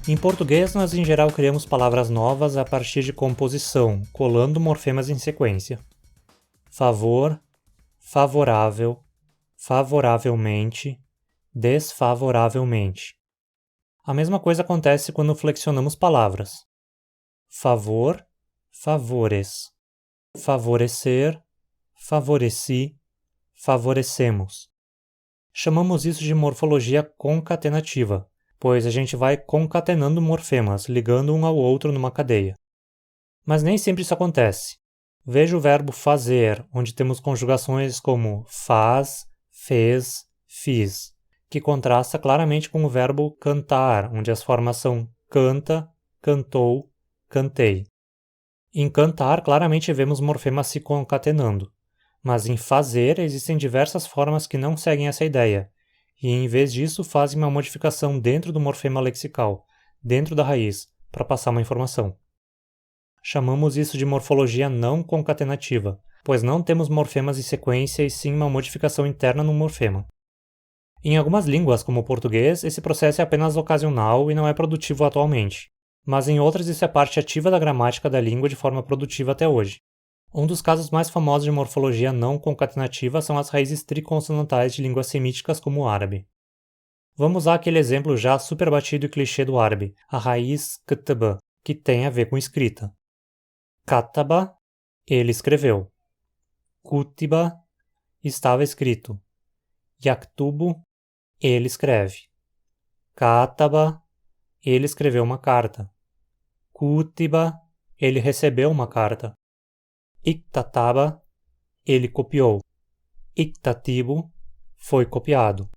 Em português, nós em geral criamos palavras novas a partir de composição, colando morfemas em sequência. Favor, favorável, favoravelmente, desfavoravelmente. A mesma coisa acontece quando flexionamos palavras. Favor, favores, favorecer, favoreci, favorecemos. Chamamos isso de morfologia concatenativa, pois a gente vai concatenando morfemas, ligando um ao outro numa cadeia. Mas nem sempre isso acontece. Veja o verbo fazer, onde temos conjugações como faz, fez, fiz, que contrasta claramente com o verbo cantar, onde as formas são canta, cantou, cantei. Em cantar, claramente vemos morfemas se concatenando, mas em fazer existem diversas formas que não seguem essa ideia, e em vez disso fazem uma modificação dentro do morfema lexical, dentro da raiz, para passar uma informação. Chamamos isso de morfologia não concatenativa, pois não temos morfemas em sequência e sim uma modificação interna no morfema. Em algumas línguas, como o português, esse processo é apenas ocasional e não é produtivo atualmente, mas em outras isso é parte ativa da gramática da língua de forma produtiva até hoje. Um dos casos mais famosos de morfologia não concatenativa são as raízes triconsonantais de línguas semíticas como o árabe. Vamos usar aquele exemplo já super batido e clichê do árabe, a raiz ktb, que tem a ver com escrita. Kataba, ele escreveu. Kutiba, estava escrito. Yaktubu, ele escreve. Kataba, ele escreveu uma carta. Kutiba, ele recebeu uma carta. Iktataba, ele copiou. Iktatibu, foi copiado.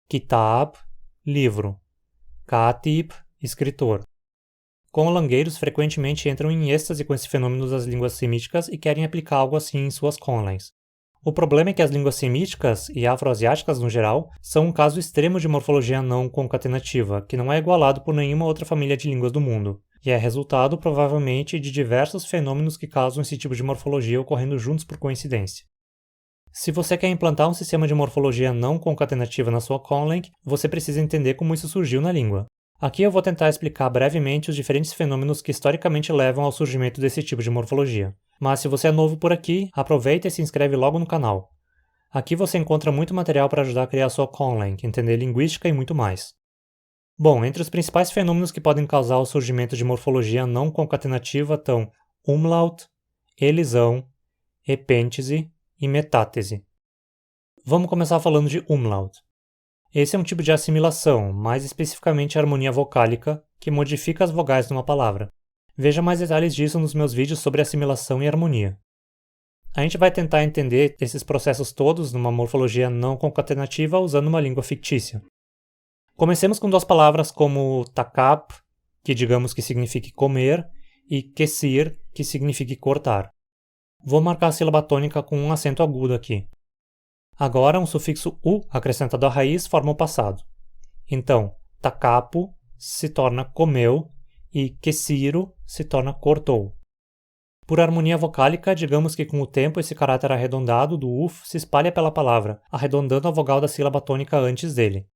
Kitab, livro. Katib, escritor. Conlangueiros frequentemente entram em êxtase com esse fenômeno das línguas semíticas e querem aplicar algo assim em suas conlens. O problema é que as línguas semíticas, e afroasiáticas no geral, são um caso extremo de morfologia não concatenativa, que não é igualado por nenhuma outra família de línguas do mundo, e é resultado, provavelmente, de diversos fenômenos que causam esse tipo de morfologia ocorrendo juntos por coincidência. Se você quer implantar um sistema de morfologia não concatenativa na sua conlang, você precisa entender como isso surgiu na língua. Aqui eu vou tentar explicar brevemente os diferentes fenômenos que historicamente levam ao surgimento desse tipo de morfologia. Mas se você é novo por aqui, aproveita e se inscreve logo no canal. Aqui você encontra muito material para ajudar a criar sua conlang, entender linguística e muito mais. Bom, entre os principais fenômenos que podem causar o surgimento de morfologia não concatenativa estão umlaut, elisão, epêntese e metátese. Vamos começar falando de umlaut. Esse é um tipo de assimilação, mais especificamente a harmonia vocálica, que modifica as vogais numa palavra. Veja mais detalhes disso nos meus vídeos sobre assimilação e harmonia. A gente vai tentar entender esses processos todos numa morfologia não concatenativa usando uma língua fictícia. Comecemos com duas palavras como takap, que digamos que signifique comer, e kesir, que signifique cortar. Vou marcar a sílaba tônica com um acento agudo aqui. Agora, um sufixo u acrescentado à raiz forma o passado. Então, takapo se torna comeu e kesiro se torna cortou. Por harmonia vocálica, digamos que com o tempo esse caráter arredondado do uf se espalha pela palavra, arredondando a vogal da sílaba tônica antes dele.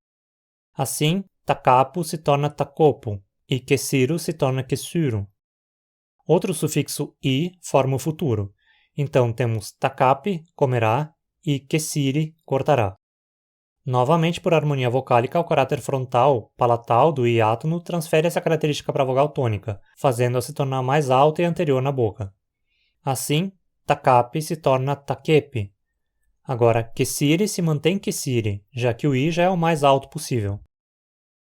Assim, takapo se torna takopo e kesiro se torna kesuro. Outro sufixo i forma o futuro. Então, temos takapi, comerá, e kesiri, cortará. Novamente, por harmonia vocálica, o caráter frontal, palatal do i átono transfere essa característica para a vogal tônica, fazendo-a se tornar mais alta e anterior na boca. Assim, takapi se torna takepi. Agora, kesiri se mantém kesiri, já que o i já é o mais alto possível.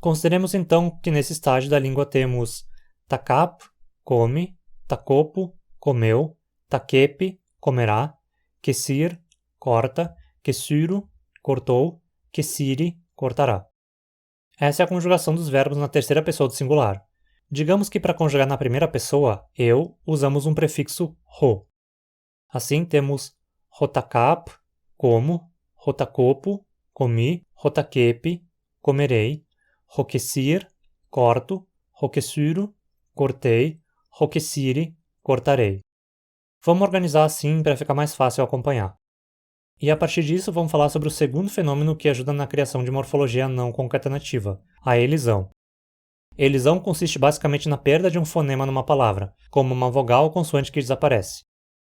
Consideremos então que nesse estágio da língua temos takap, come, takopo, comeu, takepi, comerá, kesir, corta, kesuro, cortou, kesiri, cortará. Essa é a conjugação dos verbos na terceira pessoa do singular. Digamos que para conjugar na primeira pessoa, eu, usamos um prefixo ro. Assim temos rotakap, como, rotakopo, comi, rotakepi, comerei, rokesir, corto, rokesuro, cortei, rokesiri, cortarei. Vamos organizar assim para ficar mais fácil acompanhar. E a partir disso, vamos falar sobre o segundo fenômeno que ajuda na criação de morfologia não concatenativa, a elisão. Elisão consiste basicamente na perda de um fonema numa palavra, como uma vogal ou consoante que desaparece.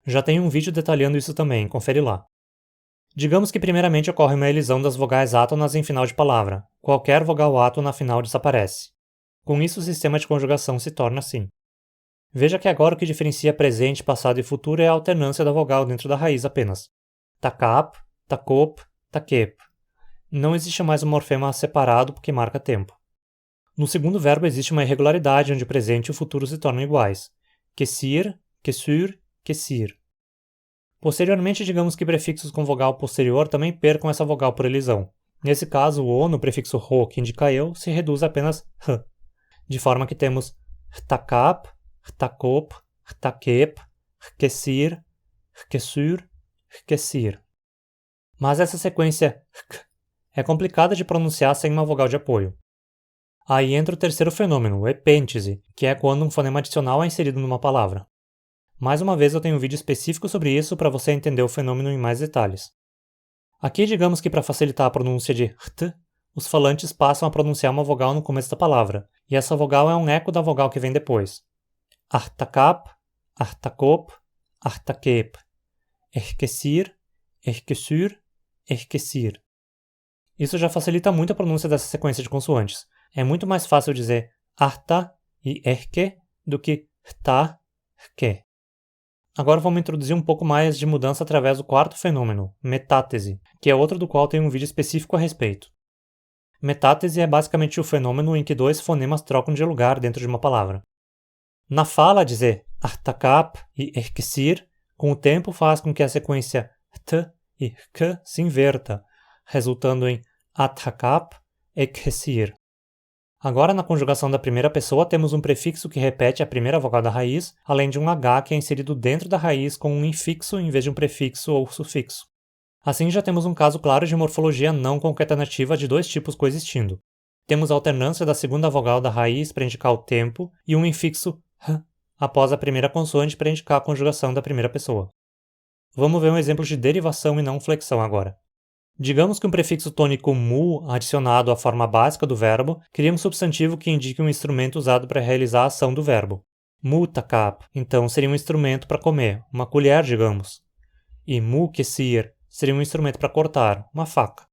Já tem um vídeo detalhando isso também, confere lá. Digamos que primeiramente ocorre uma elisão das vogais átonas em final de palavra. Qualquer vogal átona final desaparece. Com isso, o sistema de conjugação se torna assim. Veja que agora o que diferencia presente, passado e futuro é a alternância da vogal dentro da raiz apenas. Takap, takop, takep. Não existe mais um morfema separado porque marca tempo. No segundo verbo existe uma irregularidade onde o presente e o futuro se tornam iguais. Kesir, kesur, kesir. Posteriormente, digamos que prefixos com vogal posterior também percam essa vogal por elisão. Nesse caso, o O no prefixo ro, que indica eu, se reduz a apenas h. De forma que temos takap, takop, takep, kesir, kesur, kesir. Mas essa sequência k é complicada de pronunciar sem uma vogal de apoio. Aí entra o terceiro fenômeno, o epêntese, que é quando um fonema adicional é inserido numa palavra. Mais uma vez eu tenho um vídeo específico sobre isso para você entender o fenômeno em mais detalhes. Aqui digamos que para facilitar a pronúncia de ht, os falantes passam a pronunciar uma vogal no começo da palavra, e essa vogal é um eco da vogal que vem depois. Artakap, artakop, artakep. Erkesir, erkesur, erkesir. Isso já facilita muito a pronúncia dessa sequência de consoantes. É muito mais fácil dizer arta e erke do que hta, rke. Agora vamos introduzir um pouco mais de mudança através do quarto fenômeno, metátese, que é outro do qual tem um vídeo específico a respeito. Metátese é basicamente o fenômeno em que dois fonemas trocam de lugar dentro de uma palavra. Na fala, dizer artakap e erkesir, com o tempo faz com que a sequência t e k se inverta, resultando em atakap, erkesir. Agora, na conjugação da primeira pessoa, temos um prefixo que repete a primeira vogal da raiz, além de um H que é inserido dentro da raiz com um infixo em vez de um prefixo ou sufixo. Assim, já temos um caso claro de morfologia não concatenativa de dois tipos coexistindo. Temos a alternância da segunda vogal da raiz para indicar o tempo e um infixo h após a primeira consoante para indicar a conjugação da primeira pessoa. Vamos ver um exemplo de derivação e não flexão agora. Digamos que um prefixo tônico mu adicionado à forma básica do verbo cria um substantivo que indique um instrumento usado para realizar a ação do verbo. Mutakap, então, seria um instrumento para comer, uma colher, digamos. E mukesir seria um instrumento para cortar, uma faca.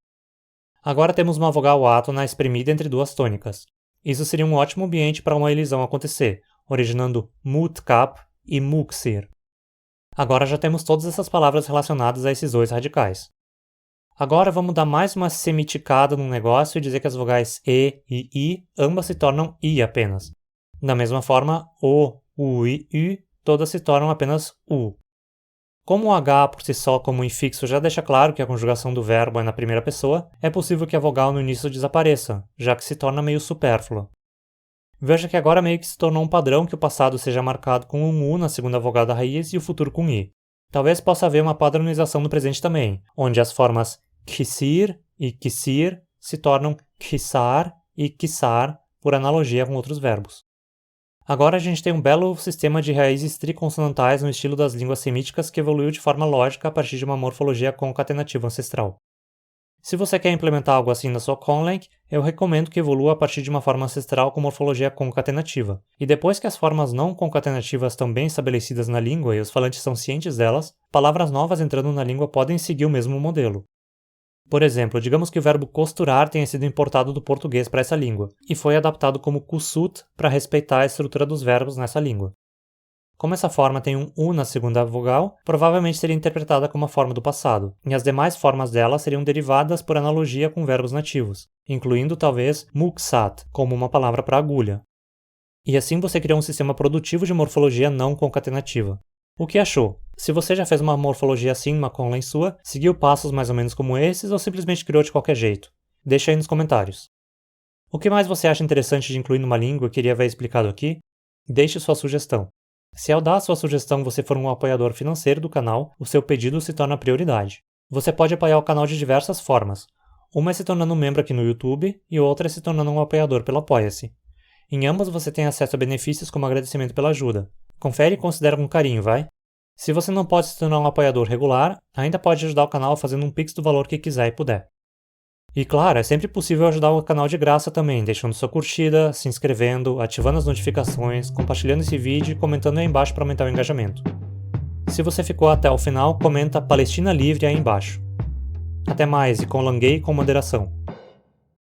Agora temos uma vogal átona espremida entre duas tônicas. Isso seria um ótimo ambiente para uma elisão acontecer, originando mutkap e muksir. Agora já temos todas essas palavras relacionadas a esses dois radicais. Agora vamos dar mais uma semiticada no negócio e dizer que as vogais E e I ambas se tornam I apenas. Da mesma forma, O, U e U todas se tornam apenas U. Como o H por si só como infixo já deixa claro que a conjugação do verbo é na primeira pessoa, é possível que a vogal no início desapareça, já que se torna meio supérflua. Veja que agora meio que se tornou um padrão que o passado seja marcado com um U na segunda vogal da raiz e o futuro com I. Talvez possa haver uma padronização no presente também, onde as formas kisir e kisir se tornam kisar e kisar por analogia com outros verbos. Agora a gente tem um belo sistema de raízes triconsonantais no estilo das línguas semíticas que evoluiu de forma lógica a partir de uma morfologia concatenativa ancestral. Se você quer implementar algo assim na sua conlang, eu recomendo que evolua a partir de uma forma ancestral com morfologia concatenativa. E depois que as formas não concatenativas estão bem estabelecidas na língua e os falantes são cientes delas, palavras novas entrando na língua podem seguir o mesmo modelo. Por exemplo, digamos que o verbo costurar tenha sido importado do português para essa língua, e foi adaptado como kusut para respeitar a estrutura dos verbos nessa língua. Como essa forma tem um U na segunda vogal, provavelmente seria interpretada como a forma do passado, e as demais formas dela seriam derivadas por analogia com verbos nativos, incluindo talvez muksat, como uma palavra para agulha. E assim você criou um sistema produtivo de morfologia não concatenativa. O que achou? Se você já fez uma morfologia assim numa conlang sua, seguiu passos mais ou menos como esses ou simplesmente criou de qualquer jeito? Deixa aí nos comentários. O que mais você acha interessante de incluir numa língua e queria ver explicado aqui? Deixe sua sugestão. Se ao dar a sua sugestão você for um apoiador financeiro do canal, o seu pedido se torna prioridade. Você pode apoiar o canal de diversas formas. Uma é se tornando um membro aqui no YouTube e outra é se tornando um apoiador pelo Apoia-se. Em ambas você tem acesso a benefícios como agradecimento pela ajuda. Confere e considera com carinho, vai? Se você não pode se tornar um apoiador regular, ainda pode ajudar o canal fazendo um pix do valor que quiser e puder. E claro, é sempre possível ajudar o canal de graça também, deixando sua curtida, se inscrevendo, ativando as notificações, compartilhando esse vídeo e comentando aí embaixo para aumentar o engajamento. Se você ficou até o final, comenta Palestina Livre aí embaixo. Até mais e com moderação.